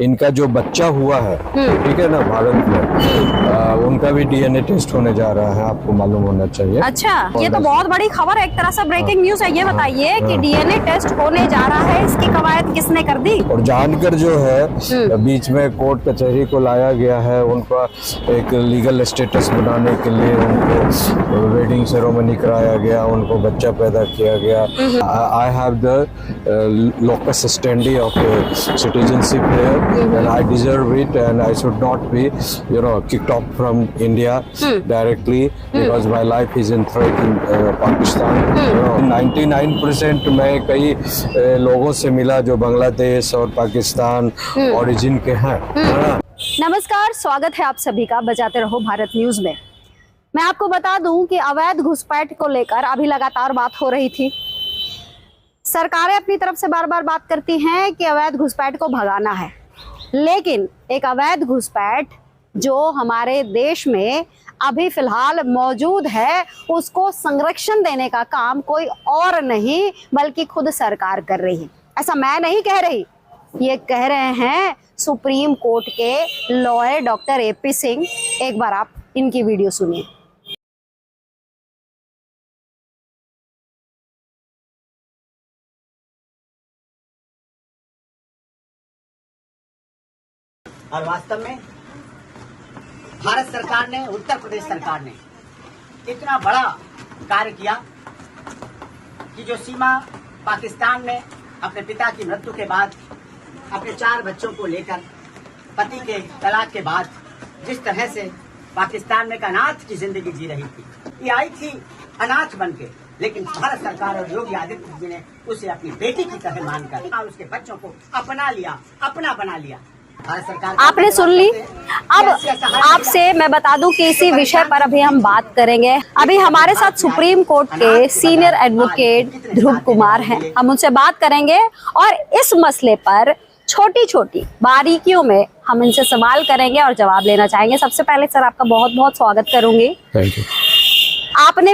इनका जो बच्चा हुआ है, ठीक है ना, भारत में, उनका भी डीएनए टेस्ट होने जा रहा है, आपको मालूम होना चाहिए। अच्छा, ये तो बहुत बड़ी खबर है, एक तरह से ब्रेकिंग न्यूज है। ये बताइए कि डीएनए टेस्ट होने जा रहा है, इसकी कवायद किसने कर दी? और जानकर जो है बीच में कोर्ट कचहरी को लाया गया है, उनका एक लीगल स्टेटस बनाने के लिए उनको वेडिंग सेरेमनी कराया गया, उनको बच्चा पैदा किया गया। I have the locus standi of citizenship here and I deserve it and I should not be, kicked off from India directly because my life is in threat in Pakistan. 99% मैं कई लोगों से मिला जो बांग्लादेश और पाकिस्तान ओरिजिन के हैं। नमस्कार, स्वागत है आप सभी का बजाते रहो भारत न्यूज में। मैं आपको बता दूं कि अवैध घुसपैठ को लेकर अभी लगातार बात हो रही थी। सरकारें अपनी तरफ से बार बार बात करती हैं कि अवैध घुसपैठ को भगाना है, लेकिन एक अवैध घुसपैठ जो हमारे देश में अभी फिलहाल मौजूद है, उसको संरक्षण देने का काम कोई और नहीं बल्कि खुद सरकार कर रही है। ऐसा मैं नहीं कह रही, ये कह रहे हैं सुप्रीम कोर्ट के लॉयर डॉक्टर एपी सिंह। एक बार आप इनकी वीडियो सुनिए। और वास्तव में भारत सरकार ने, उत्तर प्रदेश सरकार ने इतना बड़ा कार्य किया कि जो सीमा पाकिस्तान में अपने पिता की मृत्यु के बाद अपने 4 बच्चों को लेकर पति के तलाक के बाद जिस तरह से पाकिस्तान में एक अनाथ की जिंदगी जी रही थी, ये आई थी अनाथ बन के, लेकिन भारत सरकार और योगी आदित्यनाथ जी ने उसे अपनी बेटी की तरह मानकर और उसके बच्चों को अपना लिया, अपना बना लिया। आपने सुन ली। अब आपसे मैं बता दूं कि इसी विषय पर अभी हम बात करेंगे। अभी हमारे साथ सुप्रीम कोर्ट के सीनियर एडवोकेट ध्रुव कुमार हैं, हम उनसे बात करेंगे और इस मसले पर छोटी छोटी बारीकियों में हम इनसे सवाल करेंगे और जवाब लेना चाहेंगे। सबसे पहले सर, आपका बहुत बहुत स्वागत करूंगी। Thank you. आपने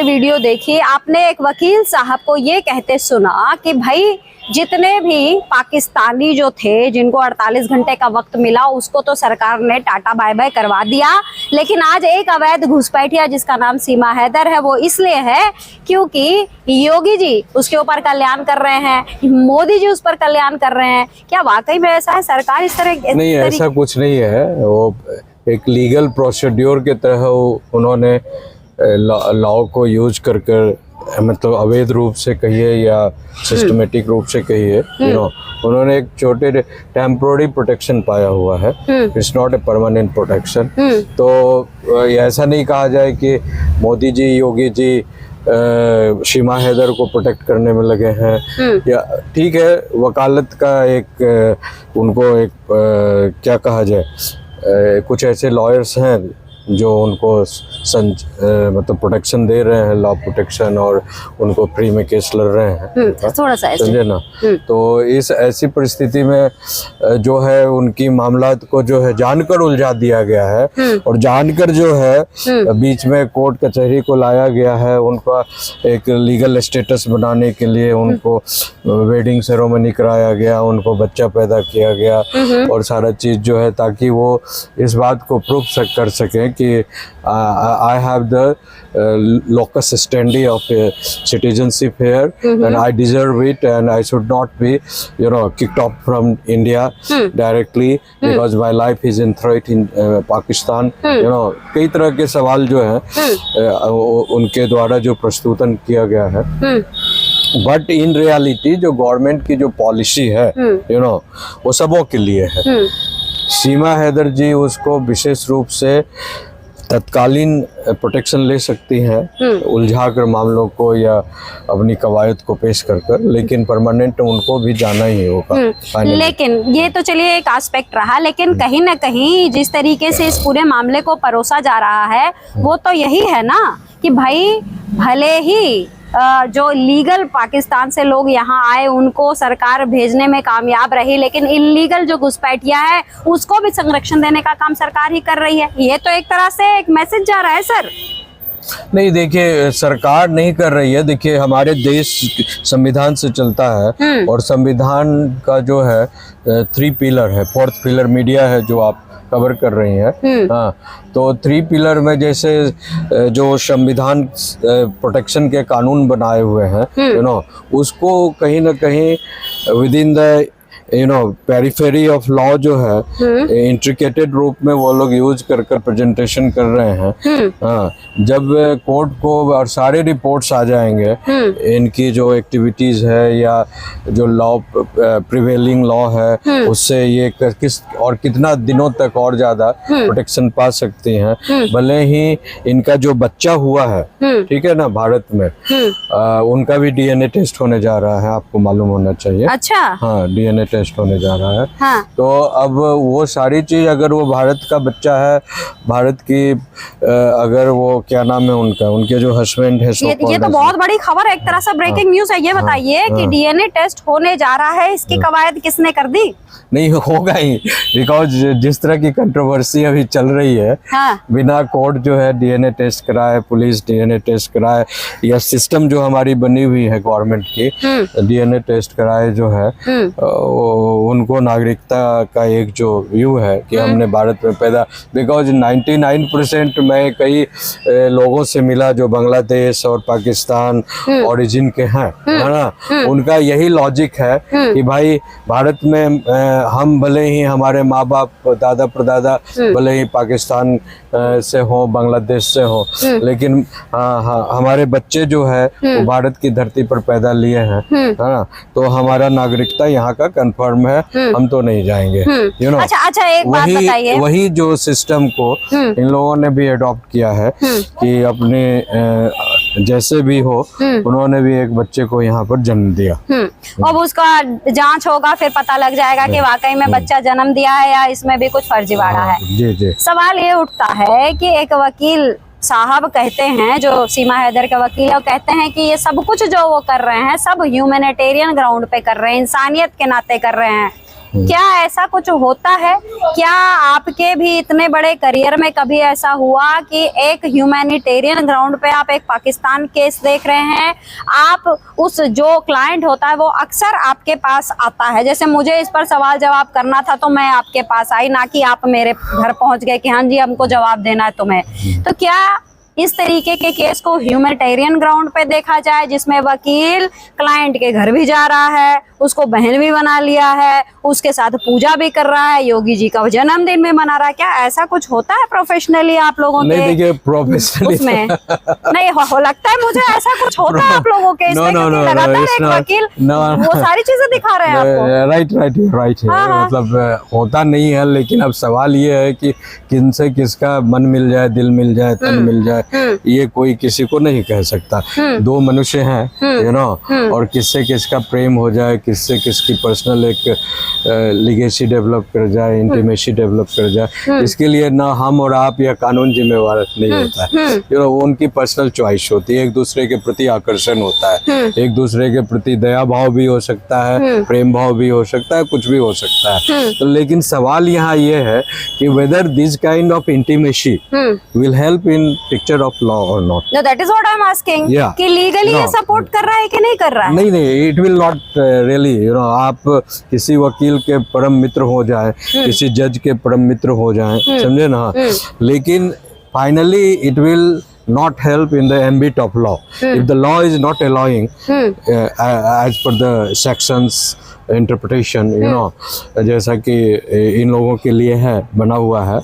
वीडियो देखी, आपने एक वकील साहब को ये कहते सुना कि भाई जितने भी पाकिस्तानी जो थे जिनको 48 घंटे का वक्त मिला, उसको तो सरकार ने टाटा बाय बाय करवा दिया, लेकिन आज एक अवैध घुसपैठिया जिसका नाम सीमा हैदर है, वो इसलिए है क्योंकि योगी जी उसके ऊपर कल्याण कर रहे हैं, मोदी जी उस पर कल्याण कर रहे हैं। क्या वाकई में ऐसा है? सरकार इस तरह नहीं, ऐसा कुछ नहीं है। वो एक लीगल प्रोसीड्योर के तरह उन्होंने लॉ को यूज कर मतलब अवैध रूप से कहिए या सिस्टमेटिक रूप से कहिए, उन्होंने एक छोटे टेम्पोररी प्रोटेक्शन पाया हुआ है। It's not a permanent protection. तो ऐसा नहीं कहा जाए कि मोदी जी, योगी जी सीमा हैदर को प्रोटेक्ट करने में लगे हैं, या ठीक है, वकालत का एक उनको एक क्या कहा जाए, कुछ ऐसे लॉयर्स हैं जो उनको मतलब प्रोटेक्शन दे रहे हैं, लॉ प्रोटेक्शन, और उनको फ्री में केस लड़ रहे हैं, थोड़ा सा समझे ना। तो इस ऐसी परिस्थिति में जो है उनकी मामलात को जो है जानकर उलझा दिया गया है, और जानकर जो है बीच में कोर्ट कचहरी को लाया गया है, उनका एक लीगल स्टेटस बनाने के लिए उनको वेडिंग सेरेमनी कराया गया, उनको बच्चा पैदा किया गया, और सारा चीज़ जो है ताकि वो इस बात को प्रूफ कर सकें कि I have the locus standi of citizenship here and I deserve it and I should not be, kicked off from India directly because my life is in threat in Pakistan. कई तरह के सवाल जो हैं उनके द्वारा जो प्रस्तुतन किया गया है, बट इन रियलिटी जो गवर्नमेंट की जो पॉलिसी है, वो सबों के लिए है। सीमा हैदर जी उसको विशेष रूप से तत्कालीन प्रोटेक्शन ले सकती हैं, उलझाकर मामलों को या अपनी कवायद को पेश कर, लेकिन परमानेंट उनको भी जाना ही होगा। लेकिन ये तो चलिए एक एस्पेक्ट रहा, लेकिन कहीं ना कहीं जिस तरीके से इस पूरे मामले को परोसा जा रहा है, वो तो यही है ना कि भाई भले ही जो लीगल पाकिस्तान से लोग यहाँ आए उनको सरकार भेजने में कामयाब रही, लेकिन इलीगल जो घुसपैठिया है उसको भी संरक्षण देने का काम सरकार ही कर रही है। ये तो एक तरह से एक मैसेज जा रहा है सर। नहीं, देखिए सरकार नहीं कर रही है। देखिए हमारे देश संविधान से चलता है और संविधान का जो है 3 पिलर है। 4th पिलर मीडिया है जो आप कवर कर रही हैं। हाँ, तो 3 पिलर में जैसे जो संविधान प्रोटेक्शन के कानून बनाए हुए हैं उसको कहीं ना कहीं with in the periphery of law जो है इंट्रिकेटेड रूप में वो लोग यूज कर प्रेजेंटेशन कर रहे हैं। हाँ, जब कोर्ट को और सारे रिपोर्ट्स आ जाएंगे इनकी जो एक्टिविटीज है या जो लॉ प्रिवेलिंग लॉ है उससे ये किस और कितना दिनों तक और ज्यादा प्रोटेक्शन पा सकती हैं। भले ही इनका जो बच्चा हुआ है, ठीक है ना, भारत में उनका भी डीएनए टेस्ट होने जा रहा है, आपको मालूम होना चाहिए। अच्छा। हाँ, डीएनए टेस्ट होने जा रहा है। हाँ। तो अब वो सारी चीज, अगर वो भारत का बच्चा है, भारत की अगर वो क्या नाम है उनका, उनके जो हस्बैंड है, ये तो बहुत बड़ी खबर है, एक तरह से ब्रेकिंग न्यूज है। ये बताइए कि डीएनए टेस्ट होने जा रहा है, इसकी कवायद किसने कर दी? नहीं होगा ही, बिकॉज जिस तरह की कंट्रोवर्सी अभी चल रही है, हाँ। बिना कोर्ट जो है डीएनए टेस्ट कराए, पुलिस डीएनए टेस्ट कराए, या सिस्टम जो हमारी बनी हुई है गवर्नमेंट की डीएनए टेस्ट कराए जो है, उनको नागरिकता का एक जो व्यू है कि हमने भारत में पैदा, बिकॉज 99% मैं कई लोगों से मिला जो बांग्लादेश और पाकिस्तान ओरिजिन के हैं, है ना, उनका यही लॉजिक है कि भाई भारत में हम भले ही हमारे माँ बाप दादा परदादा भले ही पाकिस्तान से हो, बांग्लादेश से हो, लेकिन हमारे बच्चे जो है वो भारत की धरती पर पैदा लिए हैं, है ना, तो हमारा नागरिकता यहाँ का कंफर्म है, हम तो नहीं जाएंगे। अच्छा, एक बात बताइए। वही जो सिस्टम को इन लोगों ने भी अडॉप्ट किया है कि अपने जैसे भी हो उन्होंने भी एक बच्चे को यहाँ पर जन्म दिया। अब उसका जांच होगा, फिर पता लग जाएगा कि वाकई में बच्चा जन्म दिया है या इसमें भी कुछ फर्जीवाड़ा है। जी जी। सवाल ये उठता है कि एक वकील साहब कहते हैं, जो सीमा हैदर के वकील है, वो कहते हैं कि ये सब कुछ जो वो कर रहे हैं सब ह्यूमैनिटेरियन ग्राउंड पे कर रहे हैं, इंसानियत के नाते कर रहे हैं। क्या ऐसा कुछ होता है? क्या आपके भी इतने बड़े करियर में कभी ऐसा हुआ कि एक ह्यूमैनिटेरियन ग्राउंड पे आप एक पाकिस्तान केस देख रहे हैं, आप उस जो क्लाइंट होता है वो अक्सर आपके पास आता है, जैसे मुझे इस पर सवाल जवाब करना था तो मैं आपके पास आई, ना कि आप मेरे घर पहुंच गए कि हाँ जी हमको जवाब देना है तुम्हें। तो क्या इस तरीके के केस को ह्यूमैनिटेरियन ग्राउंड पे देखा जाए, जिसमें वकील क्लाइंट के घर भी जा रहा है, उसको बहन भी बना लिया है, उसके साथ पूजा भी कर रहा है, योगी जी का जन्मदिन भी मना रहा है? क्या ऐसा कुछ होता है प्रोफेशनली आप लोगों के? नहीं, देखिए प्रोफेशनली उसमें नहीं हो लगता है मुझे ऐसा कुछ होता है आप लोगों के इसमें, क्योंकि लगातार एक वकील वो सारी चीजें दिखा रहे हैं आपको। राइट है। मतलब होता नहीं है, लेकिन अब सवाल ये है कि किनसे किसका मन मिल जाए, दिल मिल जाए, तन मिल जाए, ये कोई किसी को नहीं कह सकता। दो मनुष्य हैं और किससे किसका प्रेम हो जाए, किससे किसकी पर्सनल एक लिगेसी डेवलप कर जाए, इंटीमेसी डेवलप कर जाए, इसके लिए ना हम और आप या कानून जिम्मेवार नहीं होता है। उनकी पर्सनल चॉइस होती है, एक दूसरे के प्रति आकर्षण होता है, एक दूसरे के प्रति दया भाव भी हो सकता है, प्रेम भाव भी हो सकता है, कुछ भी हो सकता है। तो लेकिन सवाल यहाँ ये है कि whether this kind of intimacy will help in picture of law और not. No, that is what I'm asking. कि लीगली ये सपोर्ट कर रहा है कि नहीं कर रहा है? नहीं, इट विल नॉट रियली। आप किसी वकील के परम मित्र हो जाए, किसी जज के परम मित्र हो जाए, समझे ना, लेकिन finally it will not help in the ambit of law. If the law is not allowing as per the sections interpretation, जैसा कि इन लोगों के लिए है बना हुआ है,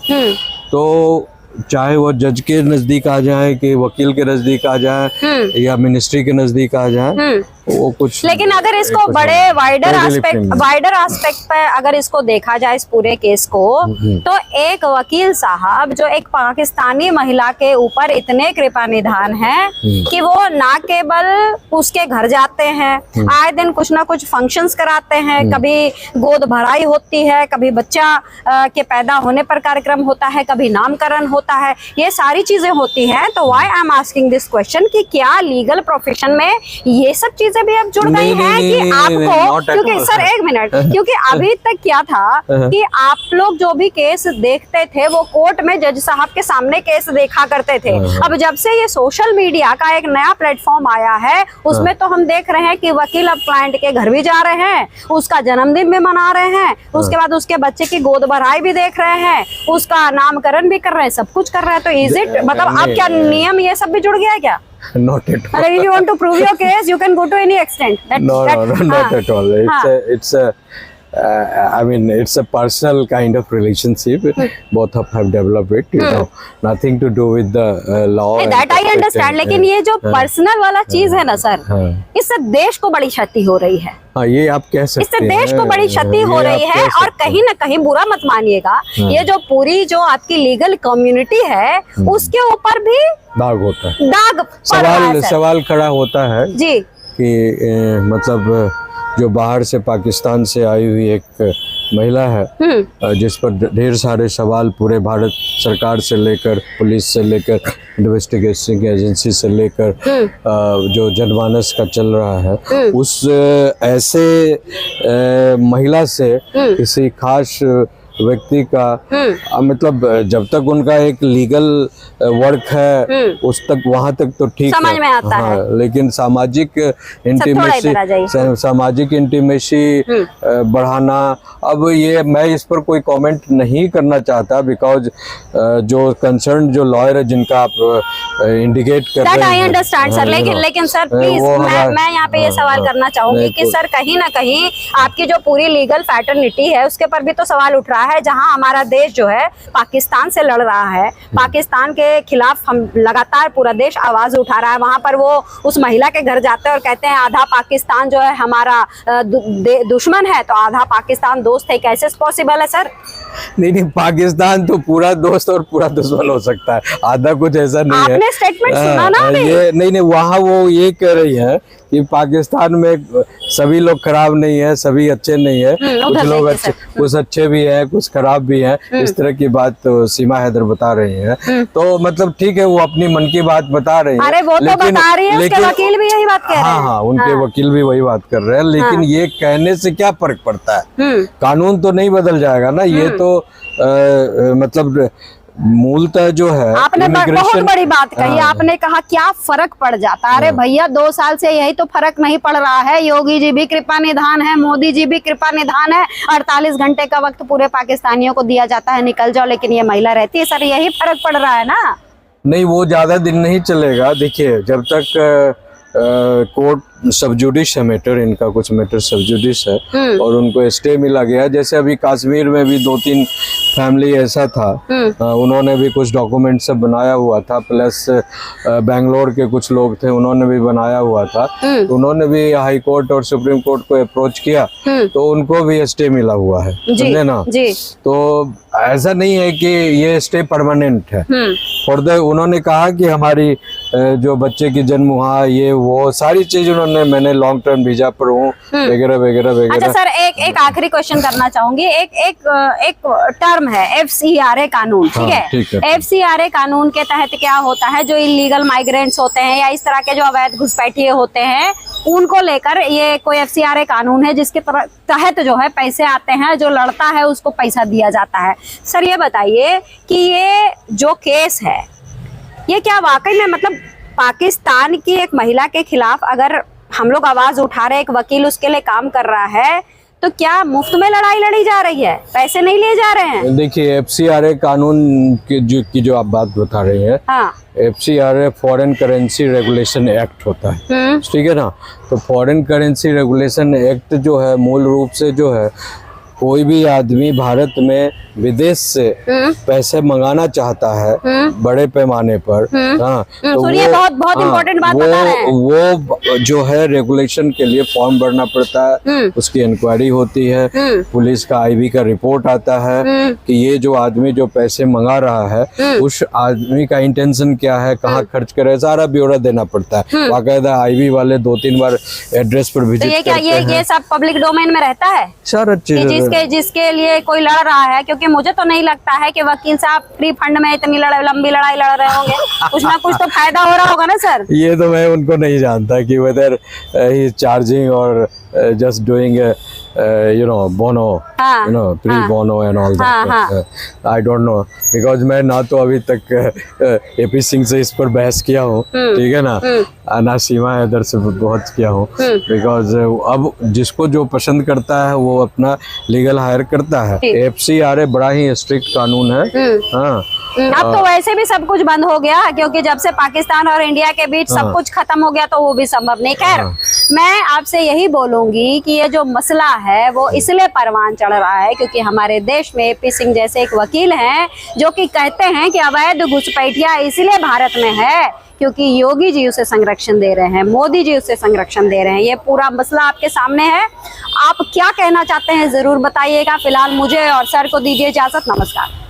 तो चाहे वो जज के नजदीक आ जाए कि वकील के नजदीक आ जाए या मिनिस्ट्री के नजदीक आ जाए, वो कुछ। लेकिन अगर इसको बड़े वाइडर एस्पेक्ट पे अगर इसको देखा जाए इस पूरे केस को, तो एक वकील साहब जो एक पाकिस्तानी महिला के ऊपर इतने कृपा निधान है कि वो ना केवल उसके घर जाते हैं, आए दिन कुछ ना कुछ फंक्शंस कराते हैं, कभी गोद भराई होती है, कभी बच्चा के पैदा होने पर कार्यक्रम होता है, कभी नामकरण होता है, ये सारी चीजें होती हैं। तो why I am asking this question कि क्या लीगल प्रोफेशन में ये सब चीजें चीजें भी अब जुड़ गई नहीं, हैं नहीं, कि नहीं, आपको, not at क्योंकि all. सर एक मिनट, क्योंकि अभी तक क्या था कि आप लोग जो भी केस देखते थे वो कोर्ट में जज साहब के सामने केस देखा करते थे। अब जब से ये सोशल मीडिया का एक नया प्लेटफॉर्म आया है, उसमें तो हम देख रहे हैं कि वकील अब क्लाइंट के घर भी जा रहे हैं, उसका जन्मदिन भी मना रहे हैं, उसके बाद उसके बच्चे की गोद भराई भी देख रहे हैं, उसका नामकरण भी कर रहे हैं, सब कुछ कर रहे हैं। तो इज इट, मतलब अब क्या नियम ये सब भी जुड़ गया है क्या? Not at all. If you want to prove your case, you can go to any extent. No, not at all. I mean, it's a personal kind of relationship. Both of have developed it. You know, nothing to do with the law. That I understand. लेकिन ये जो personal वाला चीज है ना sir, इससे देश को बड़ी क्षति हो रही है। हाँ, ये आप कह सकते इससे हैं। देश को बड़ी क्षति हो रही है, और कहीं ना कहीं बुरा मत मानिएगा, ये जो पूरी जो आपकी लीगल कम्युनिटी है उसके ऊपर भी दाग होता है। दाग पड़ रहा है सर। सवाल खड़ा होता है जी कि मतलब जो बाहर से पाकिस्तान से आई हुई एक महिला है, जिस पर ढेर सारे सवाल पूरे भारत सरकार से लेकर, पुलिस से लेकर, इन्वेस्टिगेशन एजेंसी से लेकर जो जनमानस का चल रहा है, उस ऐसे महिला से किसी खास व्यक्ति का मतलब जब तक उनका एक लीगल वर्क है उस तक वहां तक तो ठीक समझ में आता है, लेकिन सामाजिक इंटीमेसी बढ़ाना, अब ये मैं इस पर कोई कमेंट नहीं करना चाहता, बिकॉज जो कंसर्न जो लॉयर है जिनका आप इंडिकेट कर रहे हैं, आई अंडरस्टैंड सर, लेकिन सर प्लीज मैं यहाँ पे ये सवाल करना चाहूंगी कि सर कहीं ना कहीं आपकी जो पूरी लीगल फैटर्निटी है उसके पर भी तो सवाल उठ रहा है, जहां हमारा देश जो है पाकिस्तान से लड़ रहा है, पाकिस्तान के खिलाफ हम लगातार पूरा देश आवाज उठा रहा है। वहां पर वो उस महिला के घर जाते हैं और कहते हैं आधा पाकिस्तान जो है हमारा दुश्मन है तो आधा पाकिस्तान दोस्त है। कैसे पॉसिबल है सर? नहीं, पाकिस्तान तो पूरा दोस्त और पूरा दुश्मन हो सकता है, आधा कुछ ऐसा नहीं है। आपने स्टेटमेंट सुना ना अभी? ये नहीं, वहाँ वो ये कह रही है कि पाकिस्तान में सभी लोग खराब नहीं है, सभी अच्छे नहीं है, कुछ लोग अच्छे, कुछ अच्छे भी हैं, कुछ खराब भी हैं, इस तरह की बात तो सीमा हैदर बता रही है। तो मतलब ठीक है, वो अपनी मन की बात बता रही है। अरे वो तो बता रही है, उसके वकील भी यही बात कह रहे हैं। हाँ, उनके वकील भी वही बात कर रहे हैं, लेकिन ये कहने से क्या फर्क पड़ता है? कानून तो नहीं बदल जाएगा ना, ये तो मतलब मूलतः जो है आपने बहुत बड़ी बात कही। आपने कहा क्या फर्क पड़ जाता है? अरे भैया 2 साल से यही तो फर्क नहीं पड़ रहा है। योगी जी भी कृपा निधान है, मोदी जी भी कृपा निधान है, 48 घंटे का वक्त पूरे पाकिस्तानियों को दिया जाता है निकल जाओ, लेकिन ये महिला रहती है। सर यही फर्क पड़ रहा है ना? नहीं, वो ज्यादा दिन नहीं चलेगा। देखिए, जब तक कोर्ट सबजुडिश है मैटर, इनका कुछ मैटर सबजुडिश है और उनको स्टे मिला गया, जैसे अभी कश्मीर में भी 2-3 फैमिली ऐसा था, उन्होंने भी कुछ डॉक्यूमेंट सब बनाया हुआ था, प्लस बेंगलोर के कुछ लोग थे उन्होंने भी बनाया हुआ था, तो उन्होंने भी हाई कोर्ट और सुप्रीम कोर्ट को अप्रोच किया तो उनको भी स्टे मिला हुआ है, समझे ना? तो ऐसा नहीं है कि ये स्टे परमानेंट है। और उन्होंने कहा कि हमारी जो बच्चे की जन्म हुआ, ये वो सारी चीज उन्होंने, मैंने लॉन्ग टर्म वीजा पर हूँ वगैरह वगैरह वगैरह। अच्छा सर, एक आखिरी क्वेश्चन करना चाहूंगी। एक टर्म है FCRA कानून, ठीक है? FCRA कानून के तहत क्या होता है, जो इलीगल माइग्रेंट्स होते हैं या इस तरह के जो अवैध घुसपैठिए होते हैं, उनको लेकर ये कोई FCRA कानून है जिसके तहत जो है पैसे आते हैं, जो लड़ता है उसको पैसा दिया जाता है। सर ये बताइए कि ये जो केस है ये क्या वाकई में मतलब पाकिस्तान की एक महिला के खिलाफ अगर हम लोग आवाज उठा रहे, एक वकील उसके लिए काम कर रहा है, तो क्या मुफ्त में लड़ाई लड़ी जा रही है, पैसे नहीं लिए जा रहे हैं? देखिए, FCRA कानून की जो आप बात बता रही हैं, FCRA foreign currency regulation act होता है, ठीक है ना? तो फॉरेन करेंसी रेगुलेशन एक्ट जो है मूल रूप से जो है कोई भी आदमी भारत में विदेश से पैसे मंगाना चाहता है बड़े पैमाने पर, तो ये बहुत इम्पोर्टेंट बात बता रहे हैं। वो जो है रेगुलेशन के लिए फॉर्म भरना पड़ता है, उसकी इंक्वायरी होती है, पुलिस का IB का रिपोर्ट आता है कि ये जो आदमी जो पैसे मंगा रहा है उस आदमी का इंटेंशन क्या है, कहाँ खर्च करे, सारा ब्यौरा देना पड़ता है। बाकायदा IB वाले 2-3 बार एड्रेस पर विजिट करते हैं। ये सब पब्लिक डोमेन में रहता है, सारा चीज जिसके लिए कोई लड़ रहा है, क्योंकि मुझे तो नहीं लगता है कि वकील साहब फ्री फंड में इतनी लंबी लड़ाई लड़ रहे होंगे। कुछ ना कुछ तो फायदा हो रहा होगा ना सर। ये तो मैं उनको नहीं जानता कि वेदर ही इज चार्जिंग और just doing bono, pre bono and all that. I don't know because मैं ना तो अभी तक एपी सिंह से इस पर बहस किया हूँ, ठीक है ना, ना सीमा हैदर से बहुत किया हूँ, बिकॉज अब जिसको जो पसंद करता है वो अपना लीगल हायर करता है। FCRA बड़ा ही स्ट्रिक्ट कानून है। हाँ, अब तो वैसे भी सब कुछ बंद हो गया, क्योंकि जब से पाकिस्तान और इंडिया के बीच सब कुछ खत्म हो गया तो वो भी संभव नहीं। खैर, मैं आपसे यही बोलूंगी कि ये जो मसला है वो इसलिए परवान चढ़ रहा है क्योंकि हमारे देश में एपी सिंह जैसे एक वकील हैं जो कि कहते हैं कि अवैध घुसपैठिया इसलिए भारत में है क्योंकि योगी जी उसे संरक्षण दे रहे हैं, मोदी जी उसे संरक्षण दे रहे हैं। ये पूरा मसला आपके सामने है। आप क्या कहना चाहते हैं जरूर बताइएगा। फिलहाल मुझे और सर को दीजिए इजाजत। नमस्कार।